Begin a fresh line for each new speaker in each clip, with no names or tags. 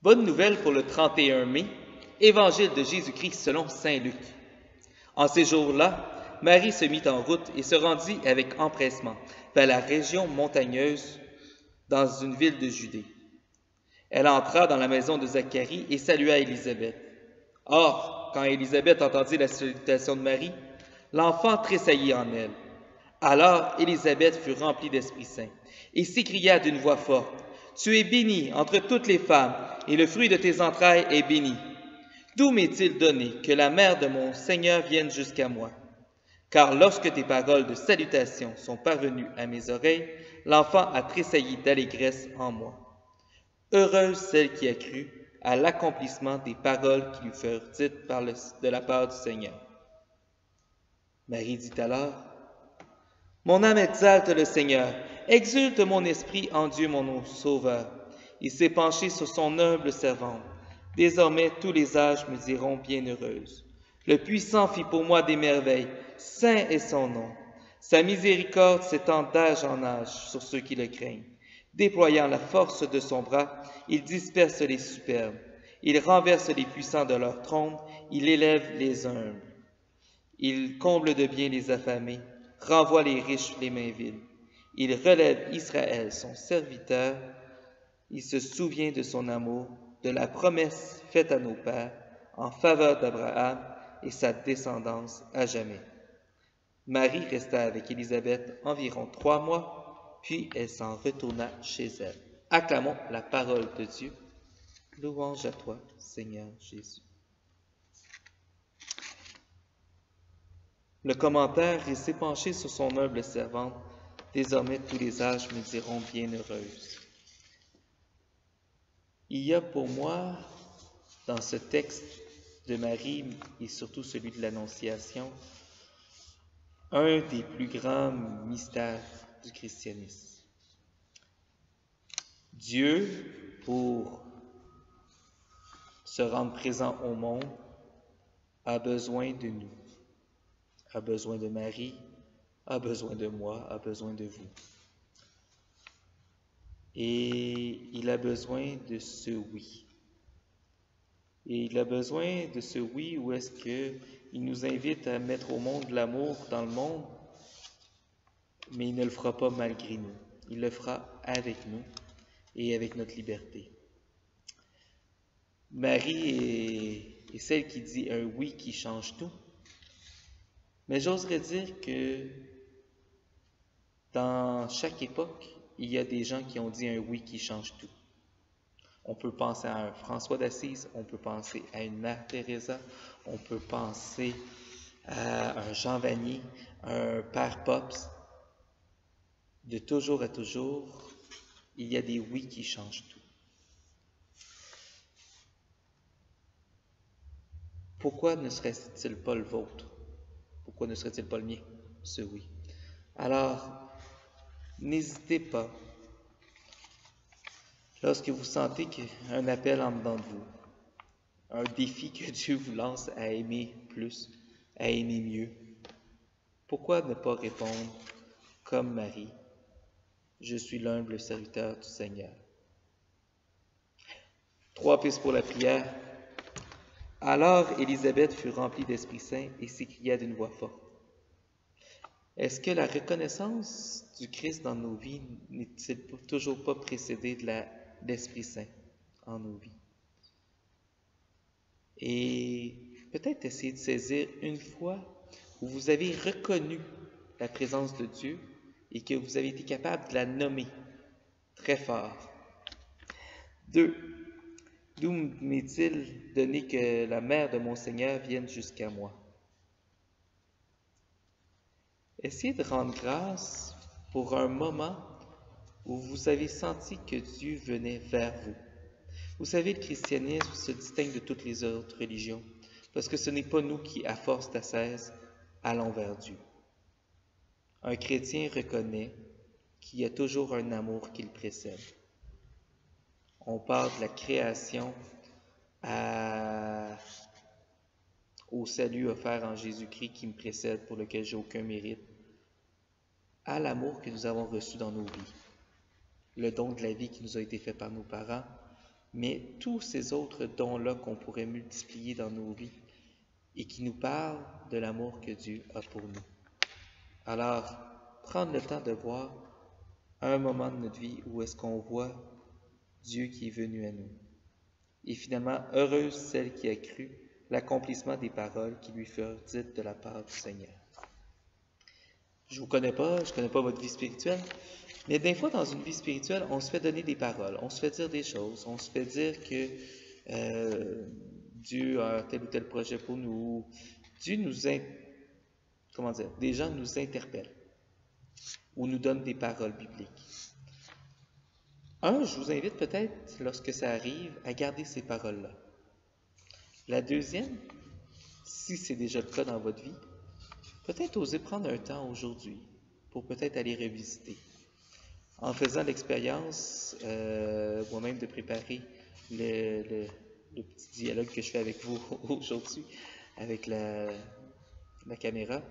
Bonne nouvelle pour le 31 mai, Évangile de Jésus-Christ selon saint Luc. En ces jours-là, Marie se mit en route et se rendit avec empressement vers la région montagneuse dans une ville de Judée. Elle entra dans la maison de Zacharie et salua Élisabeth. Or, quand Élisabeth entendit la salutation de Marie, l'enfant tressaillit en elle. Alors Élisabeth fut remplie d'Esprit Saint et s'écria d'une voix forte, « Tu es bénie entre toutes les femmes, et le fruit de tes entrailles est béni. D'où m'est-il donné que la mère de mon Seigneur vienne jusqu'à moi? Car lorsque tes paroles de salutation sont parvenues à mes oreilles, l'enfant a tressailli d'allégresse en moi. Heureuse celle qui a cru à l'accomplissement des paroles qui lui furent dites de la part du Seigneur. » Marie dit alors, « Mon âme exalte le Seigneur, exulte mon esprit en Dieu mon Sauveur. Il s'est penché sur son humble servante. Désormais tous les âges me diront bienheureuse. Le Puissant fit pour moi des merveilles, saint est son nom. Sa miséricorde s'étend d'âge en âge sur ceux qui le craignent. Déployant la force de son bras, il disperse les superbes. Il renverse les puissants de leur trône, il élève les humbles. Il comble de bien les affamés, renvoie les riches les mains vides. Il relève Israël, son serviteur. Il se souvient de son amour, de la promesse faite à nos pères en faveur d'Abraham et sa descendance à jamais. » Marie resta avec Élisabeth environ 3 mois, puis elle s'en retourna chez elle. Acclamons la parole de Dieu. Louange à toi, Seigneur Jésus. Le commentaire, il s'est penché sur son humble servante. Désormais, tous les âges me diront bienheureuse. Il y a pour moi, dans ce texte de Marie et surtout celui de l'Annonciation, un des plus grands mystères du christianisme. Dieu, pour se rendre présent au monde, a besoin de nous, a besoin de Marie, a besoin de moi, a besoin de vous. Et il a besoin de ce oui. Et il a besoin de ce oui où est-ce qu'il nous invite à mettre au monde l'amour dans le monde, mais il ne le fera pas malgré nous. Il le fera avec nous et avec notre liberté. Marie est celle qui dit un oui qui change tout. Mais j'oserais dire que dans chaque époque, il y a des gens qui ont dit un oui qui change tout. On peut penser à un François d'Assise, on peut penser à une Mère Teresa, on peut penser à un Jean Vanier, un Père Pops. De toujours à toujours, il y a des oui qui changent tout. Pourquoi ne serait-il pas le vôtre? Pourquoi ne serait-il pas le mien, ce oui? Alors, n'hésitez pas. Lorsque vous sentez qu'un appel en dedans de vous, un défi que Dieu vous lance à aimer plus, à aimer mieux, pourquoi ne pas répondre comme Marie, « Je suis l'humble serviteur du Seigneur ». 3 pistes pour la prière. Alors Élisabeth fut remplie d'Esprit Saint et s'écria d'une voix forte. Est-ce que la reconnaissance du Christ dans nos vies n'est-il toujours pas précédée de l'Esprit Saint en nos vies? Et peut-être essayer de saisir une fois où vous avez reconnu la présence de Dieu et que vous avez été capable de la nommer très fort. 2. D'où m'est-il donné que la mère de mon Seigneur vienne jusqu'à moi? Essayez de rendre grâce pour un moment où vous avez senti que Dieu venait vers vous. Vous savez, le christianisme se distingue de toutes les autres religions parce que ce n'est pas nous qui, à force d'ascèse, allons vers Dieu. Un chrétien reconnaît qu'il y a toujours un amour qui le précède. On parle de la création au salut offert en Jésus-Christ qui me précède, pour lequel j'ai aucun mérite, à l'amour que nous avons reçu dans nos vies, le don de la vie qui nous a été fait par nos parents, mais tous ces autres dons-là qu'on pourrait multiplier dans nos vies et qui nous parlent de l'amour que Dieu a pour nous. Alors, prendre le temps de voir un moment de notre vie où est-ce qu'on voit Dieu qui est venu à nous. Et finalement, heureuse celle qui a cru l'accomplissement des paroles qui lui furent dites de la part du Seigneur. Je connais pas votre vie spirituelle, mais des fois dans une vie spirituelle, on se fait donner des paroles, on se fait dire des choses, on se fait dire que Dieu a tel ou tel projet pour nous. Dieu des gens nous interpellent ou nous donnent des paroles bibliques. Je vous invite peut-être, lorsque ça arrive, à garder ces paroles-là. La deuxième, si c'est déjà le cas dans votre vie, peut-être oser prendre un temps aujourd'hui pour peut-être aller revisiter. En faisant l'expérience moi-même de préparer le petit dialogue que je fais avec vous aujourd'hui, avec la caméra,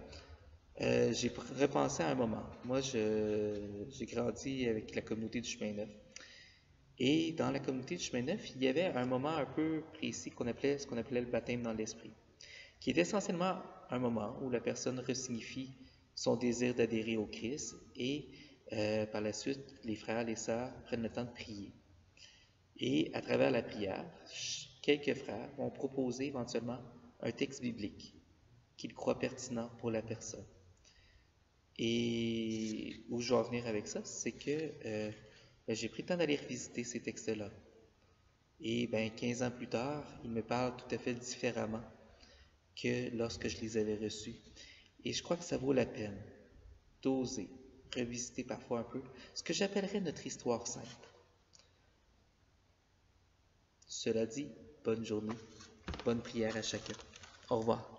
j'ai repensé à un moment. Moi, j'ai grandi avec la communauté du Chemin Neuf. Et dans la communauté du Chemin Neuf, il y avait un moment un peu précis ce qu'on appelait le baptême dans l'esprit, qui est essentiellement un moment où la personne resignifie son désir d'adhérer au Christ et par la suite, les frères et les sœurs prennent le temps de prier. Et à travers la prière, quelques frères vont proposer éventuellement un texte biblique qu'ils croient pertinent pour la personne. Et où je veux en venir avec ça, c'est que j'ai pris le temps d'aller revisiter ces textes-là. Et 15 ans plus tard, ils me parlent tout à fait différemment que lorsque je les avais reçus. Et je crois que ça vaut la peine d'oser revisiter parfois un peu ce que j'appellerais notre histoire sainte. Cela dit, bonne journée, bonne prière à chacun. Au revoir.